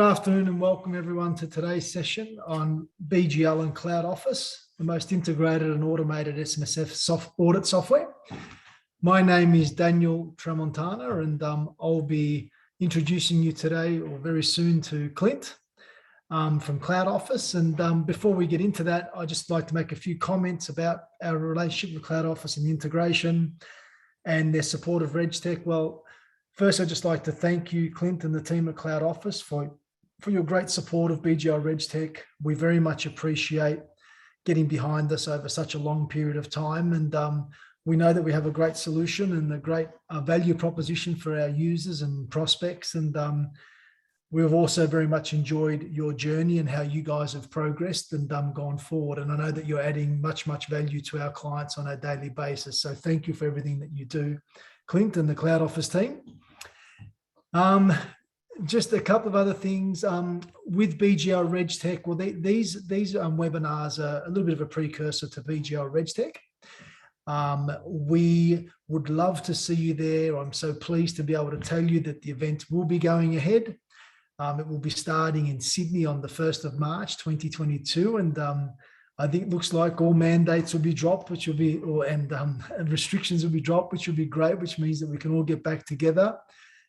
Good afternoon and welcome everyone to today's session on BGL and Cloudoffis, the most integrated and automated SMSF audit software. My name is Daniel Tramontana and I'll be introducing you today or very soon to Clint from Cloudoffis. And before we get into that, I'd just like to make a few comments about our relationship with Cloudoffis and the integration and their support of RegTech. Well, first, I'd just like to thank you, Clint, and the team at Cloudoffis for your great support of BGL RegTech. We very much appreciate getting behind us over such a long period of time. And we know that we have a great solution and a great value proposition for our users and prospects. And we've also very much enjoyed your journey and how you guys have progressed and gone forward. And I know that you're adding much value to our clients on a daily basis. So thank you for everything that you do, Clint and the Cloudoffis team. Just a couple of other things with BGL RegTech. Well, these webinars are a little bit of a precursor to BGL RegTech. We would love to see you there. I'm so pleased to be able to tell you that the event will be going ahead. It will be starting in Sydney on the 1st of March, 2022. And I think it looks like all mandates will be dropped, which will be, and restrictions will be dropped, which will be great, which means that we can all get back together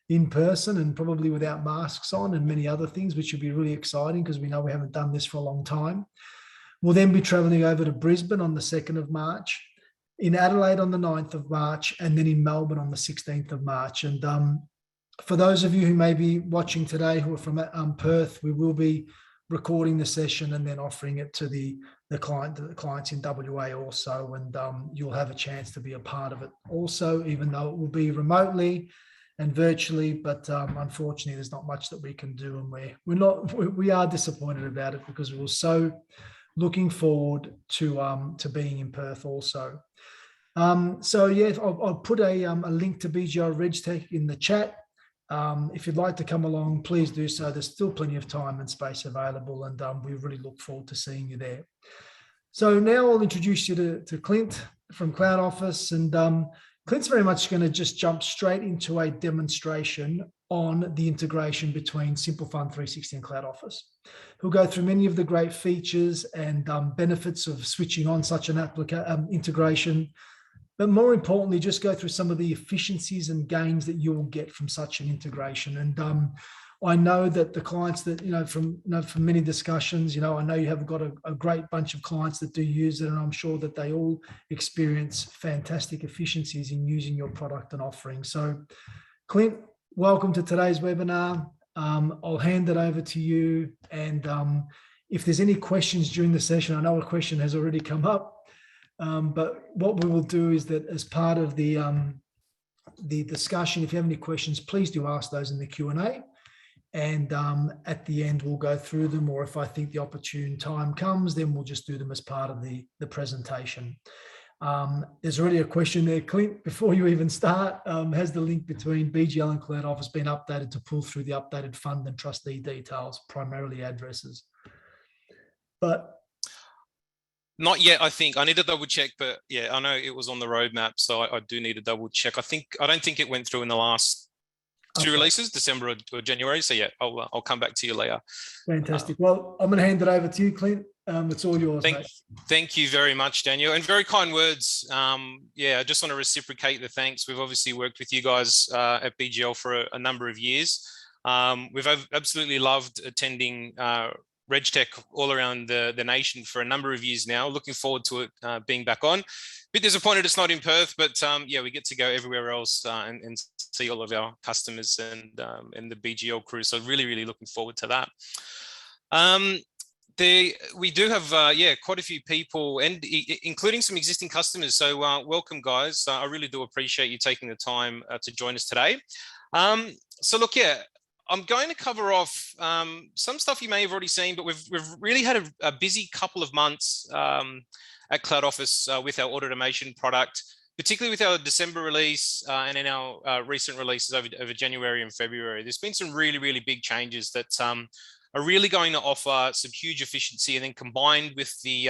in person and probably without masks on and many other things, which will be really exciting because we know we haven't done this for a long time. We'll then be traveling over to Brisbane on the 2nd of March, in Adelaide on the 9th of March, and then in Melbourne on the 16th of March. And for those of you who may be watching today who are from Perth, we will be recording the session and then offering it to the clients in WA also. And you'll have a chance to be a part of it also, even though it will be remotely and virtually, but unfortunately there's not much that we can do, and we are disappointed about it because we were so looking forward to being in Perth also. So yeah, I'll put a link to BGL RegTech in the chat. If you'd like to come along, please do so. There's still plenty of time and space available, and we really look forward to seeing you there. So now I'll introduce you to Clint from Cloudoffis, and Clint's very much going to just jump straight into a demonstration on the integration between Simple Fund 360 and Cloudoffis. He'll go through many of the great features and benefits of switching on such an integration, but more importantly, just go through some of the efficiencies and gains that you'll get from such an integration. And I know that the clients that, from many discussions, I know you have got a great bunch of clients that do use it, and I'm sure that they all experience fantastic efficiencies in using your product and offering. So Clint, welcome to today's webinar. I'll hand it over to you. And if there's any questions during the session, I know a question has already come up, but what we will do is that as part of the discussion, if you have any questions, please do ask those in the Q&A. And at the end, we'll go through them, or if I think the opportune time comes, then we'll just do them as part of the presentation. There's already a question there, Clint, before you even start. Has the link between BGL and Cloudoffis been updated to pull through the updated fund and trustee details, primarily addresses? But not yet, I think. I need to double check, but yeah, I know it was on the roadmap, so I do need to double check. I don't think it went through in the last two releases, December or January. So yeah, I'll come back to you later. Fantastic. Well, I'm going to hand it over to you, Clint. It's all yours, mate. Thank you very much, Daniel, and very kind words. Yeah, I just want to reciprocate the thanks. We've obviously worked with you guys at BGL for a number of years. We've absolutely loved attending RegTech all around the nation for a number of years now. Looking forward to it being back on. Bit disappointed it's not in Perth, but yeah, we get to go everywhere else and see all of our customers and the BGL crew. So really looking forward to that. We do have yeah, quite a few people, and including some existing customers. So welcome, guys. I really do appreciate you taking the time to join us today. So look, yeah, I'm going to cover off some stuff you may have already seen, but we've really had a busy couple of months at Cloudoffis with our audit automation product, particularly with our December release and in our recent releases over January and February. There's been some really big changes that are really going to offer some huge efficiency, and then combined with the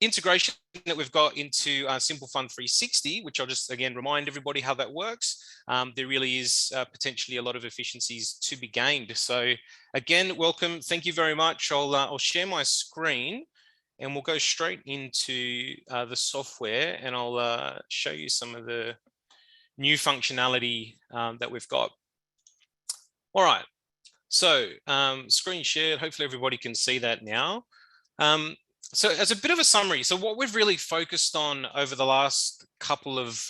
integration that we've got into Simple Fund 360, which I'll just again remind everybody how that works. There really is potentially a lot of efficiencies to be gained. So again, welcome. Thank you very much. I'll share my screen and we'll go straight into the software, and I'll show you some of the new functionality that we've got. All right. So screen shared. Hopefully everybody can see that now. So as a bit of a summary, so what we've really focused on over the last couple of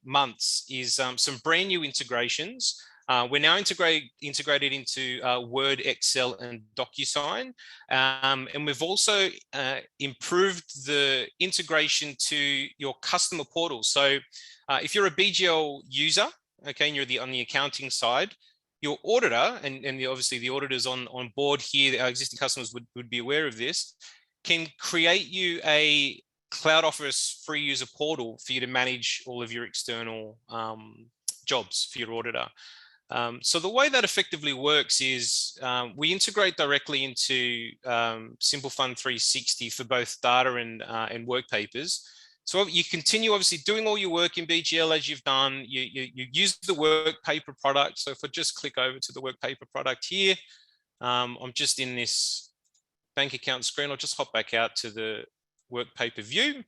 months is some brand new integrations. We're now integrated into Word, Excel, and DocuSign. And we've also improved the integration to your customer portal. So if you're a BGL user, okay, and you're on the accounting side, your auditor, and obviously the auditors on board here, our existing customers would be aware of this, can create you a Cloudoffis free user portal for you to manage all of your external jobs for your auditor. So the way that effectively works is we integrate directly into Simple Fund 360 for both data and workpapers. So you continue obviously doing all your work in BGL as you've done. You use the workpaper product. So if I just click over to the workpaper product here, I'm just in this bank account screen. I'll just hop back out to the workpaper view.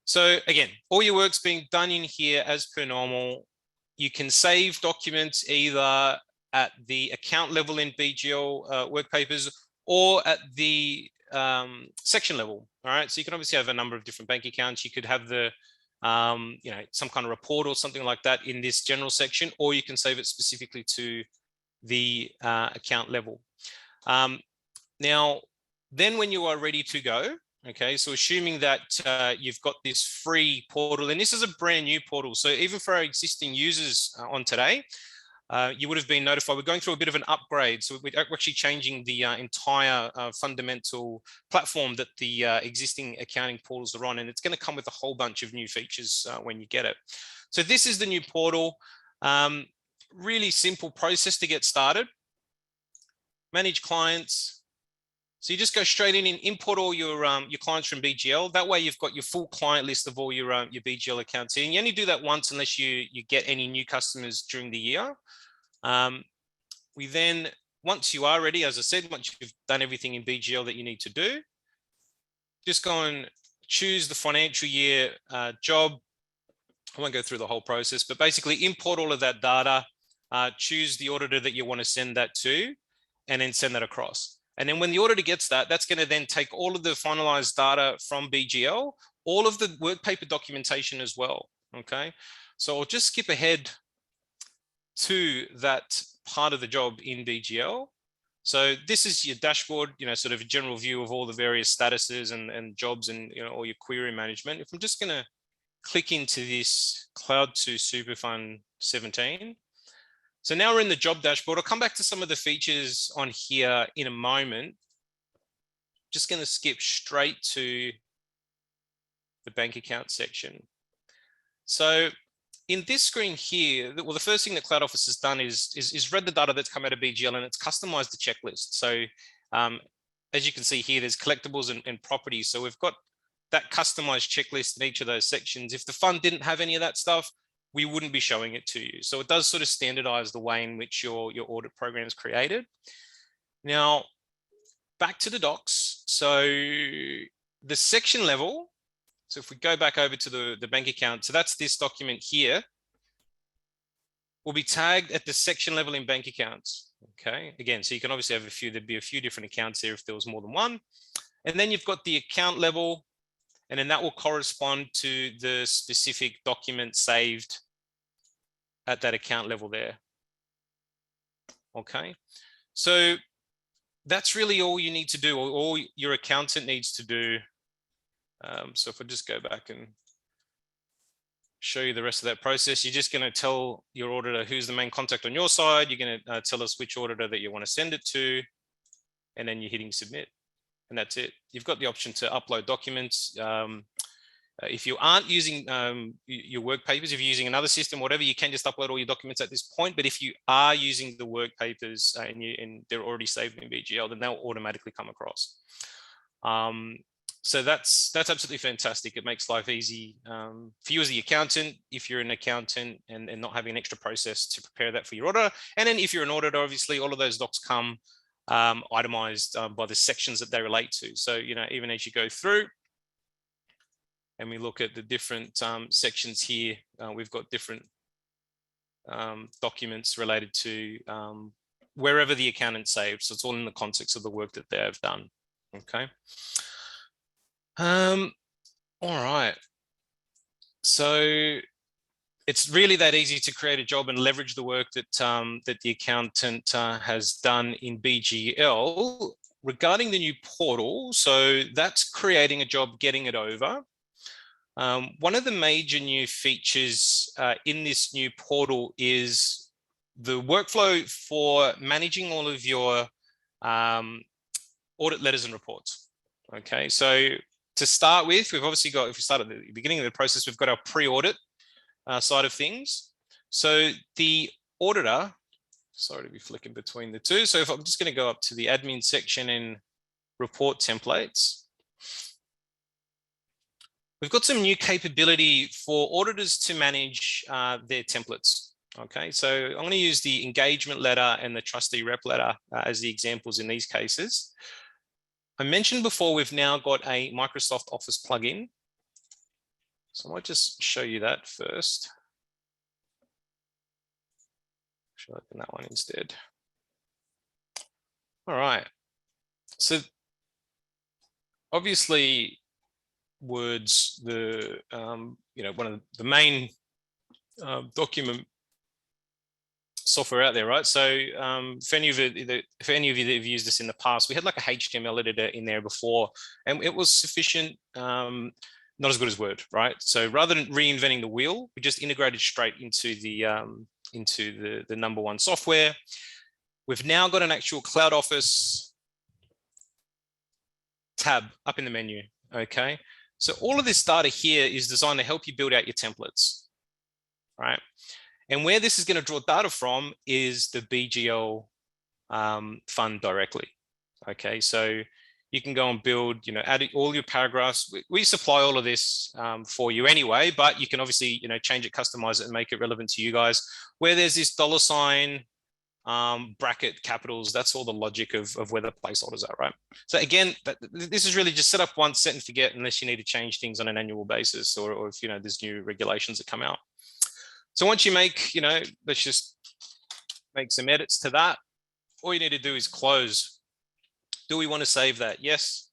So again, all your work's being done in here as per normal. You can save documents either at the account level in BGL workpapers or at the section level. All right, so you can obviously have a number of different bank accounts. You could have the some kind of report or something like that in this general section, or you can save it specifically to the account level. Now, then when you are ready to go, okay, so assuming that you've got this free portal, and this is a brand new portal, so even for our existing users on today, you would have been notified. We're going through a bit of an upgrade, so we're actually changing the entire fundamental platform that the existing accounting portals are on, and it's going to come with a whole bunch of new features when you get it. So this is the new portal. Really simple process to get started. Manage clients. So you just go straight in and import all your clients from BGL. That way you've got your full client list of all your BGL accounts in. You only do that once unless you get any new customers during the year. We then, once you are ready, as I said, once you've done everything in BGL that you need to do, just go and choose the financial year job. I won't go through the whole process, but basically import all of that data, choose the auditor that you want to send that to, and then send that across. And then when the auditor gets that, that's going to then take all of the finalized data from BGL, all of the workpaper documentation as well. Okay, so I'll just skip ahead to that part of the job in BGL. So this is your dashboard, sort of a general view of all the various statuses and jobs and all your query management. If I'm just going to click into this Cloud to Super Fund 17. So now we're in the job dashboard. I'll come back to some of the features on here in a moment. Just going to skip straight to the bank account section. So in this screen here, well, the first thing that Cloudoffis has done is read the data that's come out of BGL, and it's customized the checklist. So as you can see here, there's collectibles and properties. So we've got that customized checklist in each of those sections. If the fund didn't have any of that stuff, we wouldn't be showing it to you. So it does sort of standardize the way in which your audit program is created. Now, back to the docs. So the section level, so if we go back over to the bank account, so that's this document here, will be tagged at the section level in bank accounts. Okay, again, so you can obviously have there'd be a few different accounts there if there was more than one. And then you've got the account level, and then that will correspond to the specific document saved at that account level there. Okay, so that's really all you need to do, or all your accountant needs to do. So if I just go back and show you the rest of that process, you're just going to tell your auditor who's the main contact on your side. You're going to tell us which auditor that you want to send it to, and then you're hitting submit. And that's it. You've got the option to upload documents. If you aren't using your workpapers, if you're using another system, whatever, you can just upload all your documents at this point. But if you are using the workpapers and they're already saved in BGL, then they'll automatically come across. So that's absolutely fantastic. It makes life easy for you as the accountant, if you're an accountant and not having an extra process to prepare that for your auditor. And then if you're an auditor, obviously all of those docs come itemized by the sections that they relate to. So, you know, even as you go through and we look at the different sections here, we've got different documents related to wherever the accountant saved. So it's all in the context of the work that they have done. Okay. All right. So it's really that easy to create a job and leverage the work that that the accountant has done in BGL. Regarding the new portal, so that's creating a job, getting it over. One of the major new features in this new portal is the workflow for managing all of your audit letters and reports. Okay, so to start with, we've obviously got, if we start at the beginning of the process, we've got our pre-audit side of things. So the auditor, sorry to be flicking between the two. So if I'm just going to go up to the admin section in report templates, we've got some new capability for auditors to manage their templates. Okay, so I'm going to use the engagement letter and the trustee rep letter as the examples in these cases. I mentioned before, we've now got a Microsoft Office plugin. So I might just show you that first. Should I open that one instead? All right. So obviously, Word's the you know, one of the main document software out there, right? So if any of you that have used this in the past, we had like a HTML editor in there before, and it was sufficient, not as good as Word, right? So rather than reinventing the wheel, we just integrated straight into the number one software. We've now got an actual Cloudoffis tab up in the menu. Okay, so all of this data here is designed to help you build out your templates, right? And where this is going to draw data from is the BGL fund directly. Okay, so you can go and build, you know, add all your paragraphs. We supply all of this for you anyway, but you can obviously, you know, change it, customize it, and make it relevant to you guys. Where there's this $sign, bracket, capitals, that's all the logic of where the placeholders are, right? So again, this is really just set up once, set and forget, unless you need to change things on an annual basis, or if, you know, there's new regulations that come out. So once you make, you know, let's just make some edits to that. All you need to do is close. Do we want to save that? Yes.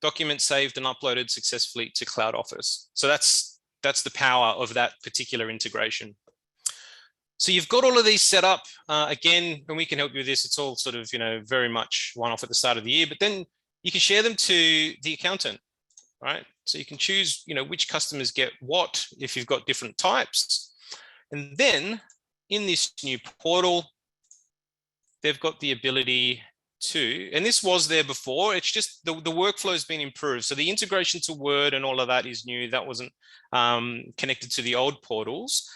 Document saved and uploaded successfully to Cloudoffis. So that's the power of that particular integration. So you've got all of these set up. Again, when we can help you with this, it's all sort of, you know, very much one-off at the start of the year, but then you can share them to the accountant, right? So you can choose, you know, which customers get what if you've got different types. And then in this new portal, they've got the ability to, and this was there before, it's just the workflow has been improved. So the integration to Word and all of that is new. That wasn't connected to the old portals.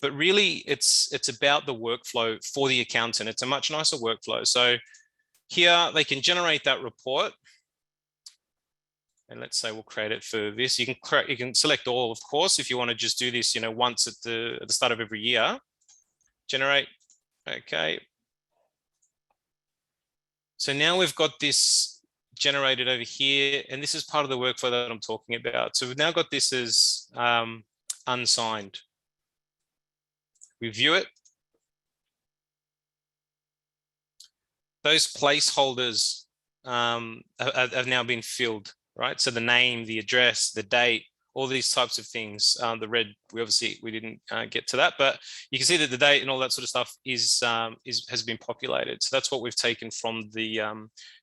But really it's about the workflow for the accountant. It's a much nicer workflow. So here they can generate that report. And let's say we'll create it for this. You can select all, of course, if you want to just do this, you know, once at the start of every year. Generate. Okay. So now we've got this generated over here, and this is part of the workflow that I'm talking about. So we've now got this as unsigned. We view it. Those placeholders have now been filled, right? So the name, the address, the date, all these types of things. The red, we didn't get to that, but you can see that the date and all that sort of stuff has been populated. So that's what we've taken from the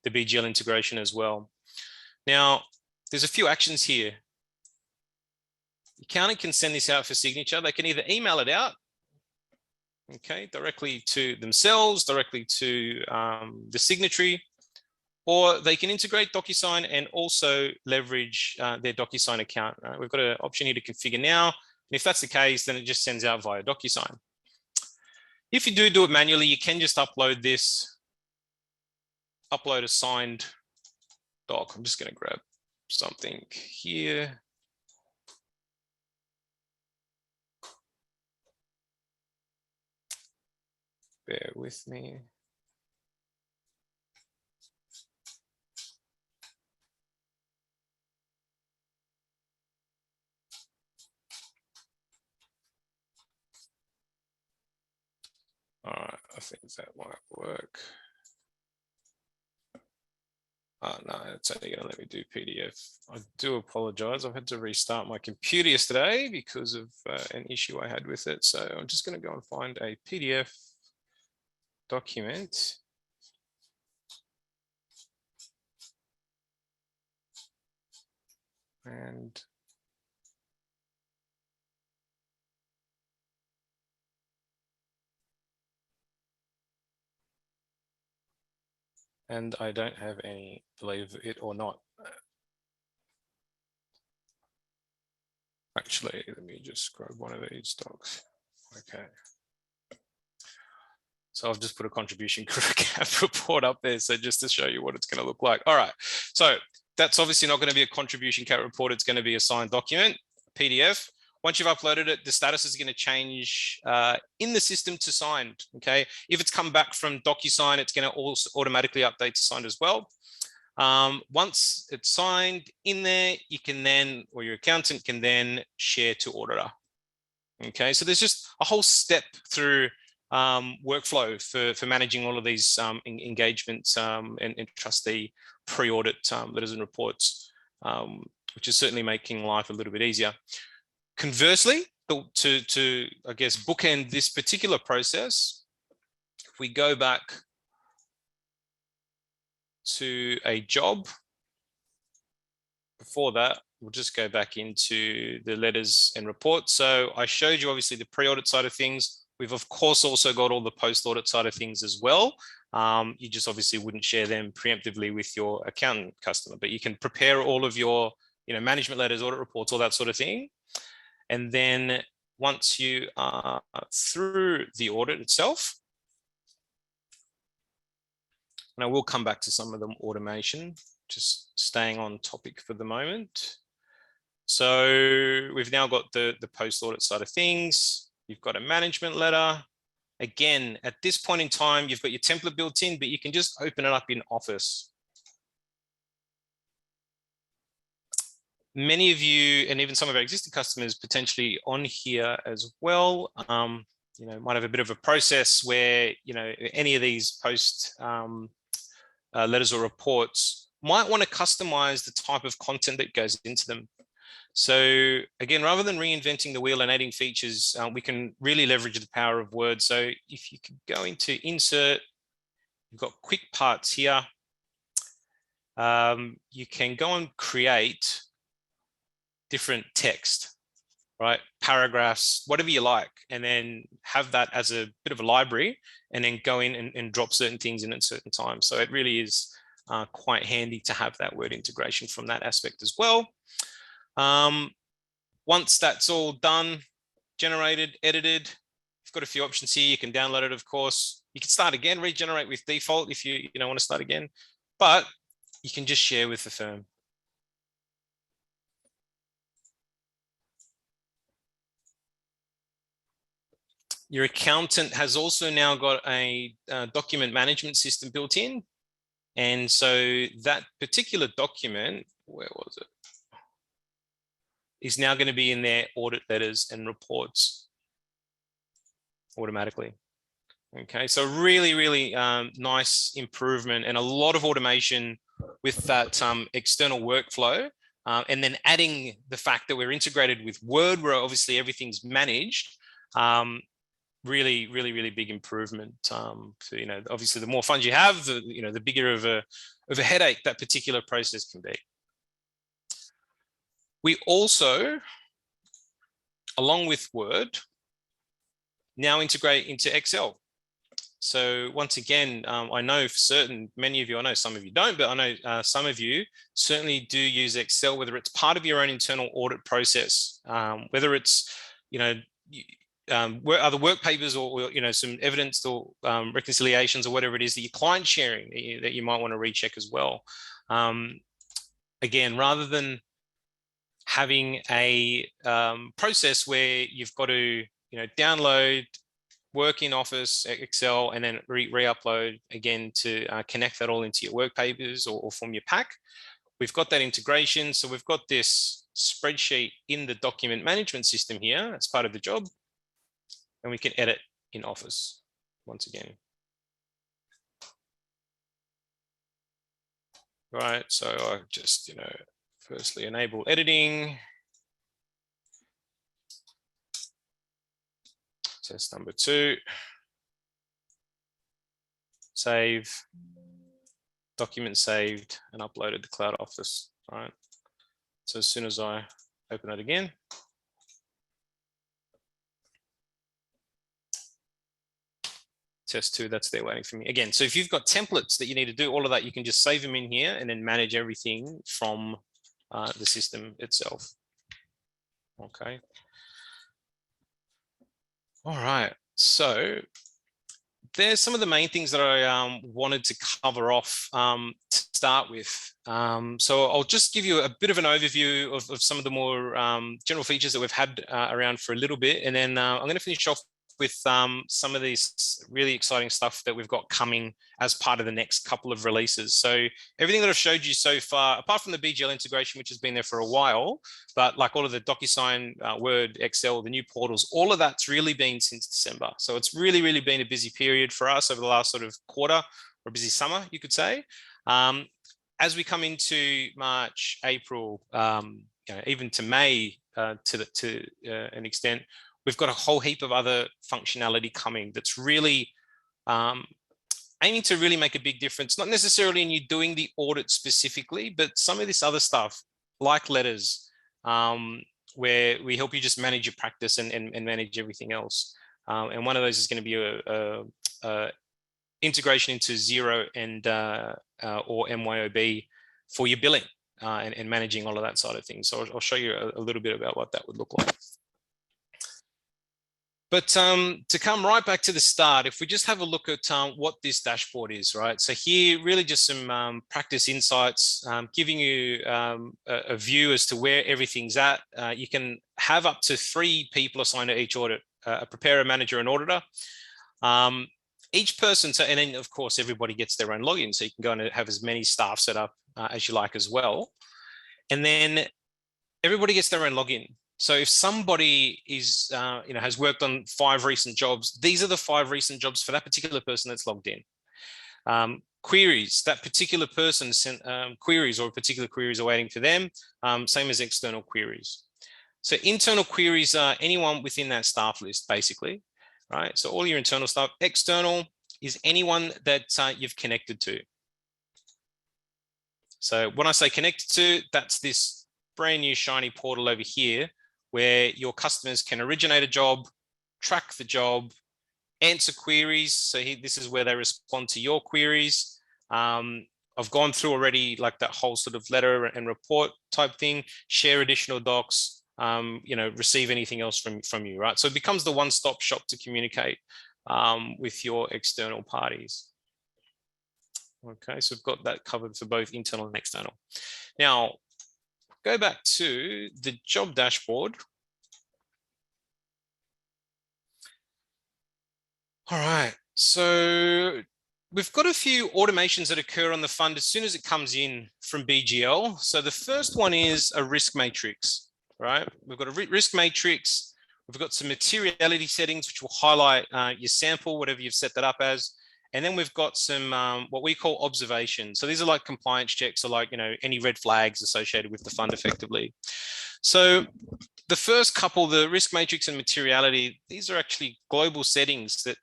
BGL integration as well. Now, there's a few actions here. The accountant can send this out for signature. They can either email it out, okay, directly to themselves, directly to the signatory, or they can integrate DocuSign and also leverage their DocuSign account. Right? We've got an option here to configure now. And if that's the case, then it just sends out via DocuSign. If you do it manually, you can just upload this, upload a signed doc. I'm just going to grab something here. Bear with me. All right, I think that might work. Oh, no, it's only going to let me do PDF. I do apologize. I've had to restart my computer yesterday because of an issue I had with it. So I'm just going to go and find a PDF document. And I don't have any, believe it or not. Actually, let me just grab one of these docs. Okay. So I've just put a contribution cap report up there. So just to show you what it's going to look like. All right. So that's obviously not going to be a contribution cap report. It's going to be a signed document, PDF. Once you've uploaded it, the status is going to change in the system to signed. Okay. If it's come back from DocuSign, it's going to also automatically update to signed as well. Once it's signed in there, you can then, or your accountant can then share to auditor. Okay. So there's just a whole step through workflow for managing all of these engagements and trustee pre-audit letters and reports, which is certainly making life a little bit easier. Conversely, to I guess bookend this particular process, if we go back to a job, before that, we'll just go back into the letters and reports. So I showed you obviously the pre-audit side of things. We've of course also got all the post-audit side of things as well. You just obviously wouldn't share them preemptively with your accountant customer, but you can prepare all of your management letters, audit reports, all that sort of thing. And then once you are through the audit itself, and I will come back to some of the automation, just staying on topic for the moment. So we've now got the post-audit side of things. You've got a management letter. Again, at this point in time, you've got your template built in, but you can just open it up in Office. Many of you, and even some of our existing customers, potentially on here as well, might have a bit of a process where, any of these post letters or reports might want to customize the type of content that goes into them. So again, rather than reinventing the wheel and adding features, we can really leverage the power of Word. So if you could go into Insert, you've got quick parts here. You can go and create different text, right? Paragraphs, whatever you like, and then have that as a bit of a library, and then go in and drop certain things in at certain times. So it really is quite handy to have that Word integration from that aspect as well. Once that's all done, generated, edited, you've got a few options here. You can download it, of course. You can start again, regenerate with default if you don't want to start again, but you can just share with the firm. Your accountant has also now got a document management system built in. And so that particular document, where was it? Is now going to be in their audit letters and reports automatically. Okay, so really, really nice improvement and a lot of automation with that external workflow. And then adding the fact that we're integrated with Word, where obviously everything's managed. Really, really, really big improvement. So, obviously the more funds you have, the bigger of a headache that particular process can be. We also, along with Word, now integrate into Excel. So once again, I know for certain, many of you, I know some of you don't, but I know some of you certainly do use Excel, whether it's part of your own internal audit process, whether it's, other work papers or some evidence or reconciliations or whatever it is that your client's sharing that you might want to recheck as well. again, rather than having a process where you've got to, download, work in Office, Excel, and then re-upload again to connect that all into your workpapers or from your pack. We've got that integration. So we've got this spreadsheet in the document management system here as part of the job, and we can edit in Office once again. Right, so I just, firstly enable editing. Test number 2. Save. Document saved and uploaded to Cloudoffis. All right. So as soon as I open it again, test 2, that's there waiting for me. Again, so if you've got templates that you need to do all of that, you can just save them in here and then manage everything from the system itself. Okay. All right. So there's some of the main things that I wanted to cover off to start with. So I'll just give you a bit of an overview of some of the more general features that we've had around for a little bit. And then I'm going to finish off with some of these really exciting stuff that we've got coming as part of the next couple of releases. So everything that I've showed you so far, apart from the BGL integration, which has been there for a while, but like all of the DocuSign, Word, Excel, the new portals, all of that's really been since December. So it's really, really been a busy period for us over the last sort of quarter, or a busy summer, you could say. As we come into March, April, even to May to an extent, we've got a whole heap of other functionality coming that's really aiming to really make a big difference, not necessarily in you doing the audit specifically, but some of this other stuff like letters, where we help you just manage your practice and manage everything else. And one of those is going to be a integration into Xero and or MYOB for your billing and managing all of that side of things. So I'll show you a little bit about what that would look like. But to come right back to the start, if we just have a look at what this dashboard is, right? So here, really just some practice insights, giving you a view as to where everything's at. You can have up to 3 people assigned to each audit, a preparer, manager, and auditor. Each person, and then of course, everybody gets their own login. So you can go and have as many staff set up as you like as well. And then everybody gets their own login. So if somebody is, has worked on 5 recent jobs, these are the 5 recent jobs for that particular person that's logged in. Queries, that particular person sent queries, or particular queries are waiting for them, same as external queries. So internal queries are anyone within that staff list, basically, right? So all your internal stuff. External is anyone that you've connected to. So when I say connected to, that's this brand new shiny portal over here, where your customers can originate a job, track the job, answer queries. So this is where they respond to your queries. I've gone through already like that whole sort of letter and report type thing, share additional docs, receive anything else from you, right? So it becomes the one-stop shop to communicate with your external parties. Okay, so we've got that covered for both internal and external. Now, go back to the job dashboard. All right, so we've got a few automations that occur on the fund as soon as it comes in from BGL. So the first one is a risk matrix, right? We've got a risk matrix. We've got some materiality settings, which will highlight your sample, whatever you've set that up as. And then we've got some what we call observations. So these are like compliance checks, or like, any red flags associated with the fund effectively. So the first couple, the risk matrix and materiality, these are actually global settings that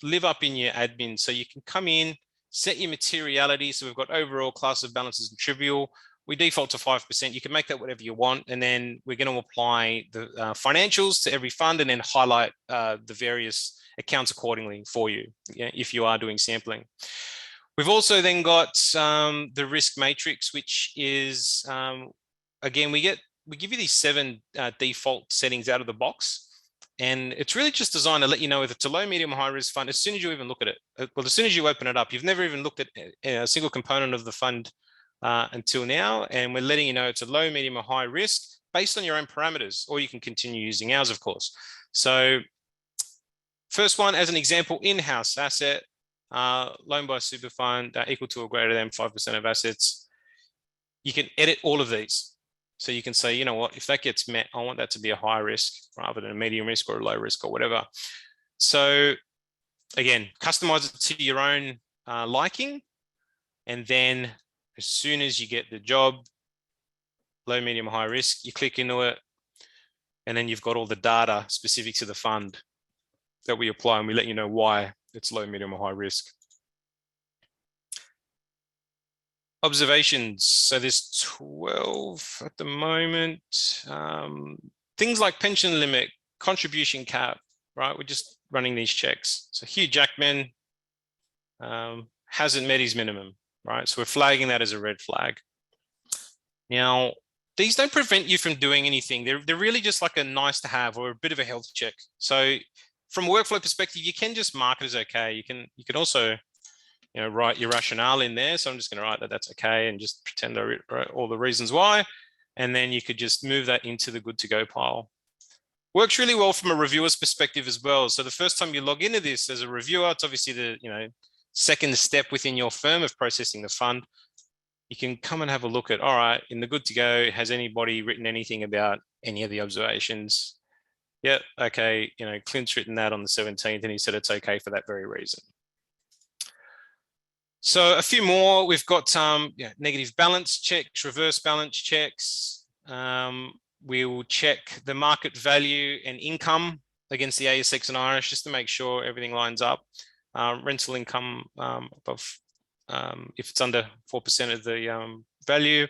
live up in your admin. So you can come in, set your materiality. So we've got overall, class of balances, and trivial. We default to 5%. You can make that whatever you want. And then we're going to apply the financials to every fund and then highlight the various accounts accordingly for you, if you are doing sampling. We've also then got the risk matrix, which is, again, we give you these 7 default settings out of the box. And it's really just designed to let you know if it's a low, medium, high risk fund as soon as you even look at it. Well, as soon as you open it up, you've never even looked at a single component of the fund until now, and we're letting you know it's a low, medium, or high risk based on your own parameters, or you can continue using ours, of course. So first one, as an example, in-house asset, loan by super fund equal to or greater than 5% of assets. You can edit all of these. So you can say, you know what, if that gets met, I want that to be a high risk rather than a medium risk or a low risk or whatever. So again, customize it to your own liking. And then as soon as you get the job, low, medium, high risk, you click into it. And then you've got all the data specific to the fund that we apply, and we let you know why it's low, medium, or high risk. Observations. So there's 12 at the moment. Things like pension limit, contribution cap, right? We're just running these checks. So Hugh Jackman hasn't met his minimum, right? So we're flagging that as a red flag. Now, these don't prevent you from doing anything. They're really just like a nice to have or a bit of a health check. So from a workflow perspective, you can just mark it as okay. You can also, you know, write your rationale in there. So I'm just going to write that that's okay and just pretend I wrote all the reasons why. And then you could just move that into the good to go pile. Works really well from a reviewer's perspective as well. So the first time you log into this as a reviewer, it's obviously the, you know, second step within your firm of processing the fund. You can come and have a look at, all right, in the good to go, has anybody written anything about any of the observations? Yeah, okay, you know, Clint's written that on the 17th and he said it's okay for that very reason. So a few more, we've got negative balance checks, reverse balance checks. We will check the market value and income against the ASIC and Irish just to make sure everything lines up. Rental income above, if it's under 4% of the value,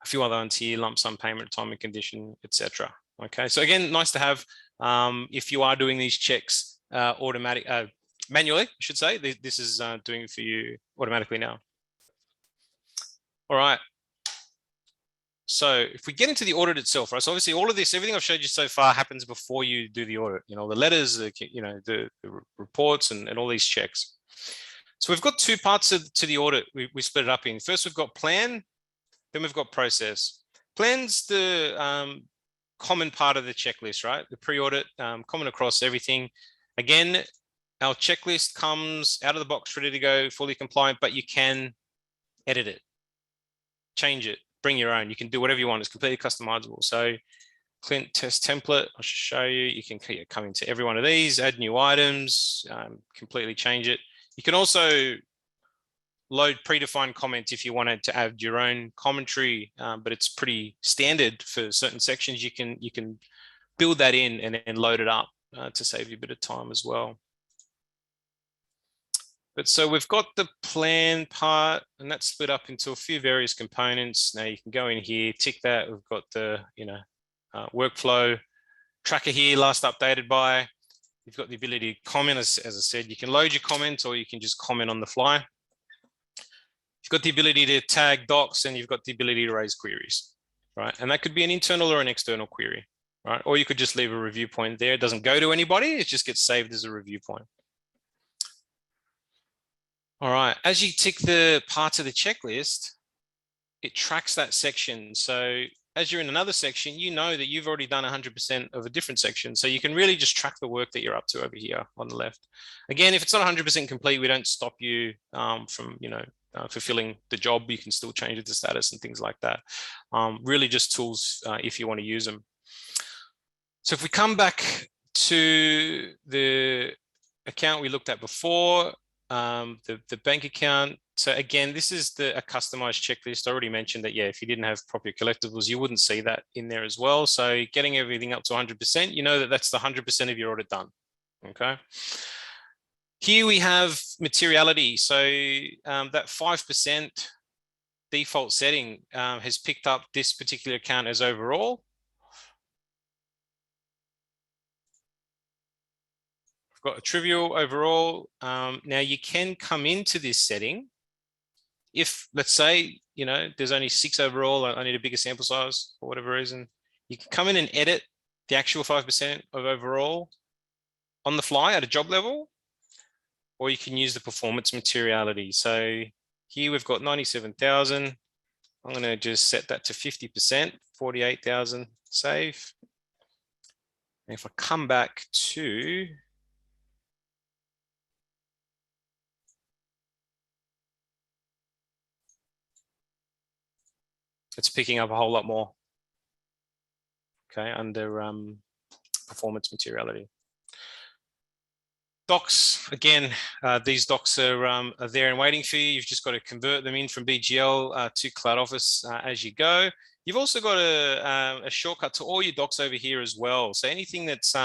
a few other ones here, lump sum payment, time and condition, etc. Okay, so again, nice to have if you are doing these checks manually, I should say. This is doing it for you automatically now. All right. So if we get into the audit itself, right? So obviously all of this, everything I've showed you so far happens before you do the audit. You know, the letters, you know, the reports and all these checks. So we've got two parts to the audit. We split it up in. First, we've got plan, then we've got process. Plan's the common part of the checklist, right? The pre-audit, common across everything. Again, our checklist comes out of the box, ready to go, fully compliant, but you can edit it, change it, bring your own. You can do whatever you want. It's completely customizable. So Clint test template, I should show you. You can come into every one of these, add new items, completely change it. You can also load predefined comments if you wanted to add your own commentary, but it's pretty standard for certain sections. You can build that in and then load it up to save you a bit of time as well. But so we've got the plan part, and that's split up into a few various components. Now you can go in here, tick that. We've got the workflow tracker here, last updated by. You've got the ability to comment, as I said. You can load your comments, or you can just comment on the fly. You've got the ability to tag docs, and you've got the ability to raise queries, right? And that could be an internal or an external query, right? Or you could just leave a review point there. It doesn't go to anybody. It just gets saved as a review point. All right, as you tick the parts of the checklist, it tracks that section. So as you're in another section, you know that you've already done 100% of a different section. So you can really just track the work that you're up to over here on the left. Again, if it's not 100% complete, we don't stop you from, fulfilling the job. You can still change it to status and things like that. Really just tools if you want to use them. So if we come back to the account we looked at before, the bank account. So again, this is a customized checklist. I already mentioned that, yeah, if you didn't have proper collectibles, you wouldn't see that in there as well. So getting everything up to 100%, you know that that's the 100% of your audit done, okay? Here we have materiality. So that 5% default setting has picked up this particular account as overall. Got a trivial overall. Now you can come into this setting if, let's say, there's only 6 overall. I need a bigger sample size for whatever reason. You can come in and edit the actual 5% of overall on the fly at a job level, or you can use the performance materiality. So Here we've got 97,000. I'm going to just set that to 50%, 48,000, save. And if I come back to it's picking up a whole lot more, okay, under performance materiality. Docs, again, these docs are there and waiting for you. You've just got to convert them in from BGL to Cloudoffis as you go. You've also got a shortcut to all your docs over here as well. So anything that's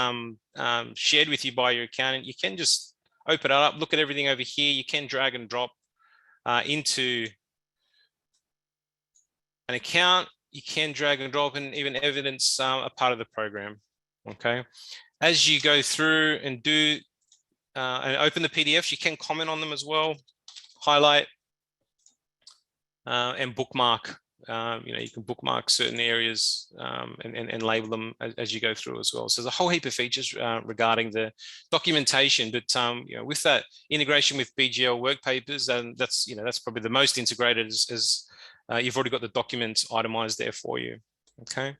shared with you by your accountant, you can just open it up, look at everything over here. You can drag and drop into an account. You can drag and drop and even evidence a part of the program, okay? As you go through and do and open the PDFs, you can comment on them as well, highlight and bookmark. You can bookmark certain areas and label them as you go through as well. So there's a whole heap of features regarding the documentation, but with that integration with BGL Workpapers, and that's probably the most integrated as you've already got the documents itemized there for you. Okay.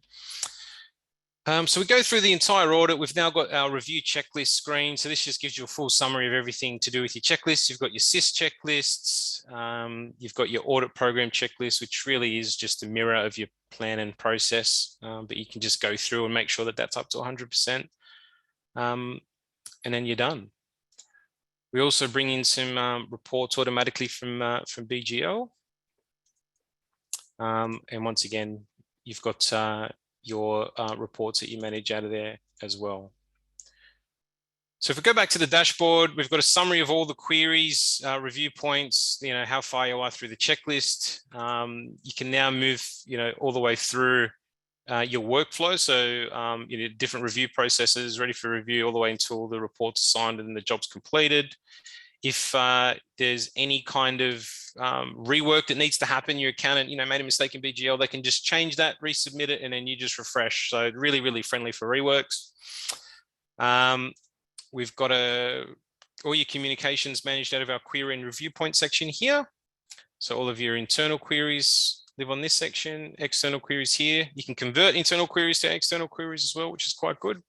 So we go through the entire audit. We've now got our review checklist screen. So this just gives you a full summary of everything to do with your checklist. You've got your SIS checklists. You've got your audit program checklist, which really is just a mirror of your plan and process. But you can just go through and make sure that that's up to 100%. And then you're done. We also bring in some reports automatically from BGL. And once again, you've got your reports that you manage out of there as well. So if we go back to the dashboard, we've got a summary of all the queries, review points, how far you are through the checklist. You can now move, all the way through your workflow. So different review processes ready for review all the way until the report's assigned and the job's completed. If there's any kind of rework that needs to happen, your accountant, made a mistake in BGL, they can just change that, resubmit it, and then you just refresh. So really, really friendly for reworks. We've got all your communications managed out of our query and review point section here. So all of your internal queries live on this section, external queries here. You can convert internal queries to external queries as well, which is quite good.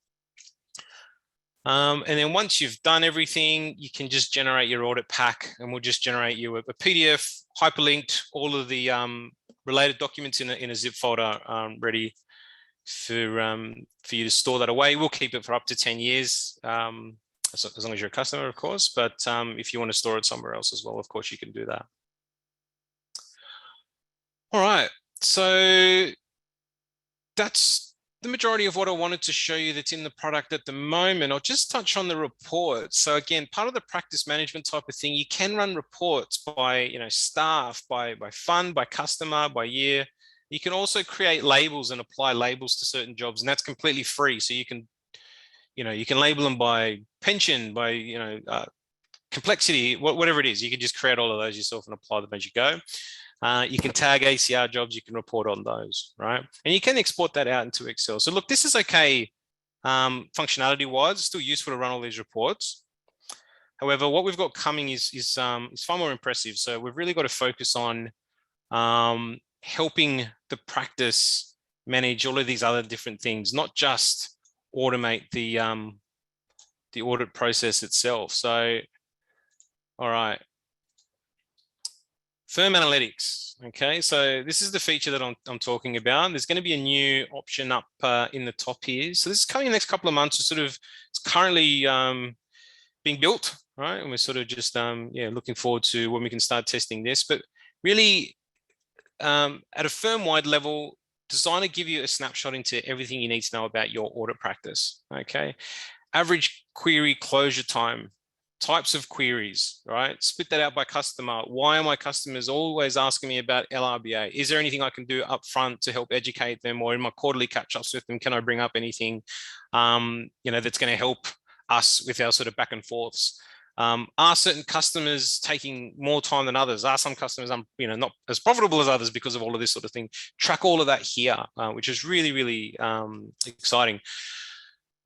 And then once you've done everything, you can just generate your audit pack, and we'll just generate you a PDF, hyperlinked, all of the related documents in a zip folder ready for you to store that away. We'll keep it for up to 10 years, as long as you're a customer, of course. But if you want to store it somewhere else as well, of course, you can do that. All right, so that's the majority of what I wanted to show you that's in the product at the moment. I'll just touch on the reports. So again, part of the practice management type of thing, you can run reports by staff, by fund, by customer, by year. You can also create labels and apply labels to certain jobs, and that's completely free. So you can label them by pension, by complexity, whatever it is. You can just create all of those yourself and apply them as you go. You can tag ACR jobs, you can report on those, right? And you can export that out into Excel. So look, this is okay functionality-wise. It's still useful to run all these reports. However, what we've got coming is far more impressive. So we've really got to focus on helping the practice manage all of these other different things, not just automate the audit process itself. So, all right. Firm analytics, okay, so this is the feature that I'm talking about. There's going to be a new option up in the top here. So this is coming in the next couple of months. It's currently being built, right? And we're sort of just looking forward to when we can start testing this. But really, at a firm-wide level, designed to give you a snapshot into everything you need to know about your audit practice, okay? Average query closure time. Types of queries, right? Split that out by customer. Why are my customers always asking me about LRBA? Is there anything I can do up front to help educate them, or in my quarterly catch-ups with them, can I bring up anything, that's going to help us with our sort of back and forths? Are certain customers taking more time than others? Are some customers, not as profitable as others because of all of this sort of thing? Track all of that here, which is really, really exciting.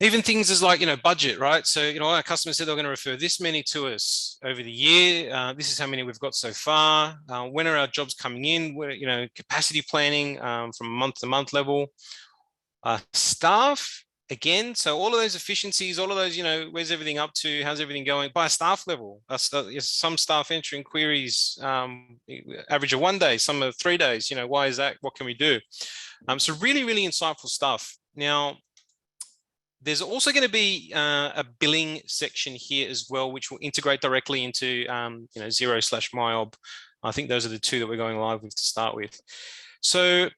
Even things as like, budget, right? So, our customers said they're going to refer this many to us over the year. This is how many we've got so far. When are our jobs coming in? Where, capacity planning from month to month level. Staff, again, so all of those efficiencies, all of those, where's everything up to? How's everything going? By staff level, some staff entering queries, average of 1 day, some are 3 days. Why is that? What can we do? So really, really insightful stuff. Now, there's also going to be a billing section here as well, which will integrate directly into Xero/MyOb. I think those are the two that we're going live with to start with. So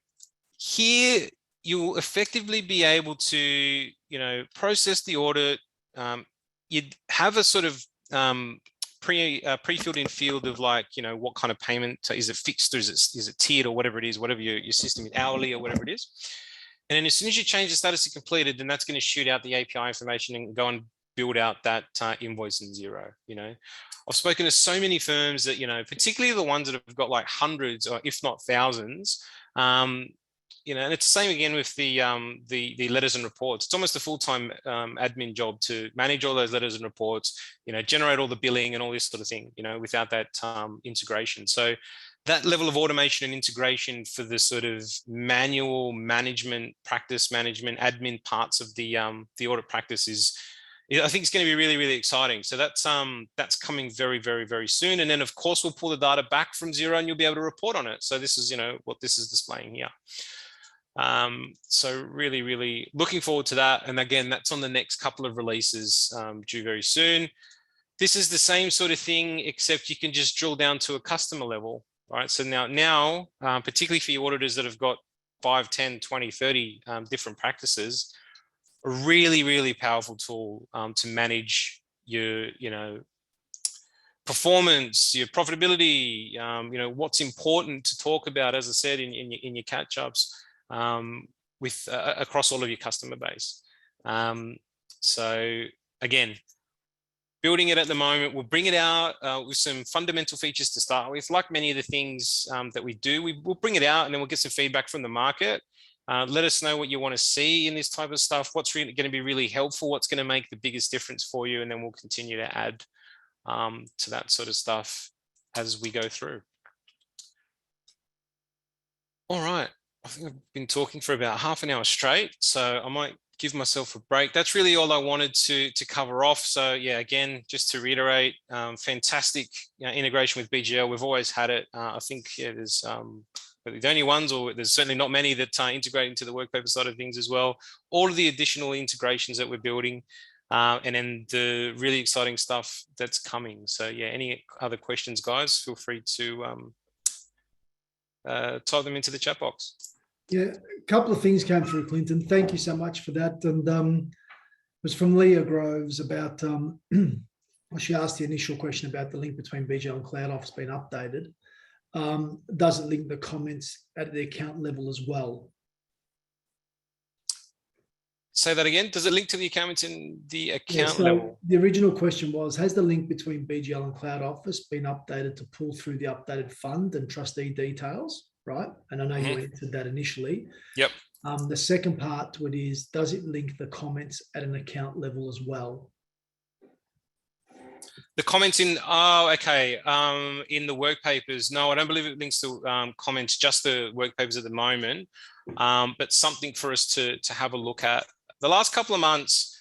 here you'll effectively be able to, process the audit. You'd have a sort of pre-filled in field of like, what kind of payment, is it fixed or is it tiered or whatever it is, whatever your system is, hourly or whatever it is. And then as soon as you change the status to completed, then that's going to shoot out the API information and go and build out that invoice in Xero. I've spoken to so many firms that, particularly the ones that have got like hundreds or if not thousands, and it's the same again with the letters and reports. It's almost a full-time admin job to manage all those letters and reports, generate all the billing and all this sort of thing, without that integration. So that level of automation and integration for the sort of manual management, practice management, admin parts of the audit practice is, I think it's going to be really, really exciting. So that's coming very, very, very soon. And then of course we'll pull the data back from Xero and you'll be able to report on it. So this is, what this is displaying here. So really, really looking forward to that. And again, that's on the next couple of releases due very soon. This is the same sort of thing, except you can just drill down to a customer level. Right. So now, particularly for your auditors that have got 5, 10, 20, 30 different practices, a really, really powerful tool to manage your, performance, your profitability, what's important to talk about, as I said, in your catch-ups with across all of your customer base. So again, building it at the moment, we'll bring it out with some fundamental features to start with. Like many of the things that we do, we'll bring it out and then we'll get some feedback from the market. Let us know what you want to see in this type of stuff, what's really going to be really helpful, what's going to make the biggest difference for you, and then we'll continue to add to that sort of stuff as we go through. All right, I think I've been talking for about half an hour straight, so I might give myself a break. That's really all I wanted to cover off. So yeah, again, just to reiterate, fantastic integration with BGL. We've always had it. I think there's the only ones, or there's certainly not many that integrate into the workpaper side of things as well. All of the additional integrations that we're building, and then the really exciting stuff that's coming. So yeah, any other questions, guys, feel free to type them into the chat box. Yeah, a couple of things came through, Clinton. Thank you so much for that. And it was from Leah Groves about, she asked the initial question about the link between BGL and Cloudoffis being updated. Does it link the comments at the account level as well? Say that again. Does it link to the accounts in the account level? The original question was, has the link between BGL and Cloudoffis been updated to pull through the updated fund and trustee details? Right. And I know you answered that initially. Yep. The second part to it is, does it link the comments at an account level as well? The comments in, oh, okay. In the workpapers, no, I don't believe it links to comments, just the workpapers at the moment, but something for us to have a look at. The last couple of months,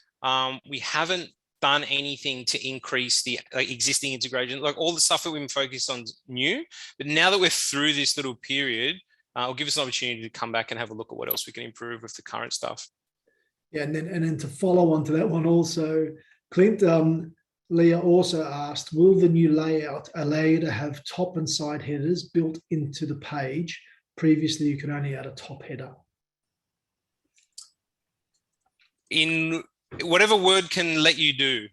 we haven't done anything to increase the existing integration. Like all the stuff that we've been focused on is new, but now that we're through this little period, it'll give us an opportunity to come back and have a look at what else we can improve with the current stuff. Yeah, and then to follow on to that one also, Clint, Leah also asked, will the new layout allow you to have top and side headers built into the page? Previously, you could only add a top header. In whatever Word can let you do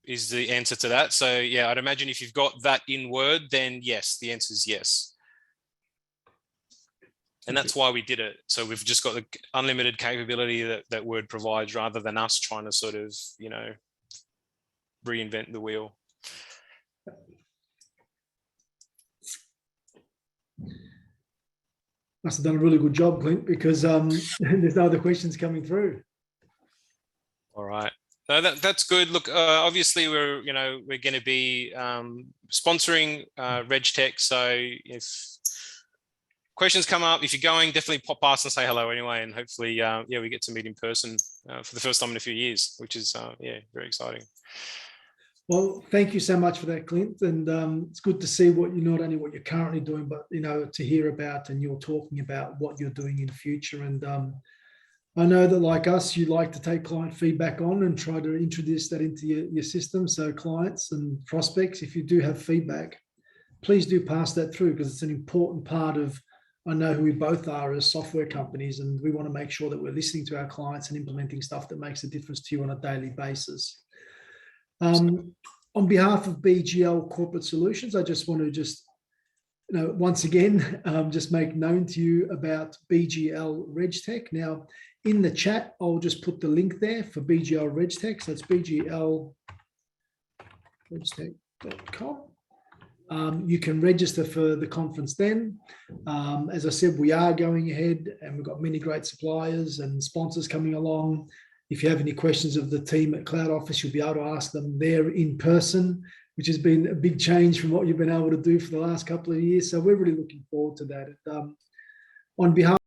is the answer to that. So yeah, I'd imagine if you've got that in Word, then yes, the answer is yes. And that's why we did it. So we've just got the unlimited capability that Word provides, rather than us trying to sort of, reinvent the wheel. Must have done a really good job, Clint, because there's no other questions coming through. All right. No, that's good. Look, obviously we're going to be sponsoring RegTech. So if questions come up, if you're going, definitely pop past and say hello anyway. And hopefully, we get to meet in person for the first time in a few years, which is, very exciting. Well, thank you so much for that, Clint. And it's good to see not only what you're currently doing, but, to hear about, and you're talking about what you're doing in the future. And I know that, like us, you like to take client feedback on and try to introduce that into your system. So clients and prospects, if you do have feedback, please do pass that through, because it's an important part of, I know who we both are as software companies, and we want to make sure that we're listening to our clients and implementing stuff that makes a difference to you on a daily basis. On behalf of BGL Corporate Solutions, I just want to once again, just make known to you about BGL RegTech. Now, in the chat, I'll just put the link there for BGL RegTech. So it's bglregtech.com. You can register for the conference then. As I said, we are going ahead, and we've got many great suppliers and sponsors coming along. If you have any questions of the team at Cloudoffis, you'll be able to ask them there in person, which has been a big change from what you've been able to do for the last couple of years. So we're really looking forward to that. On behalf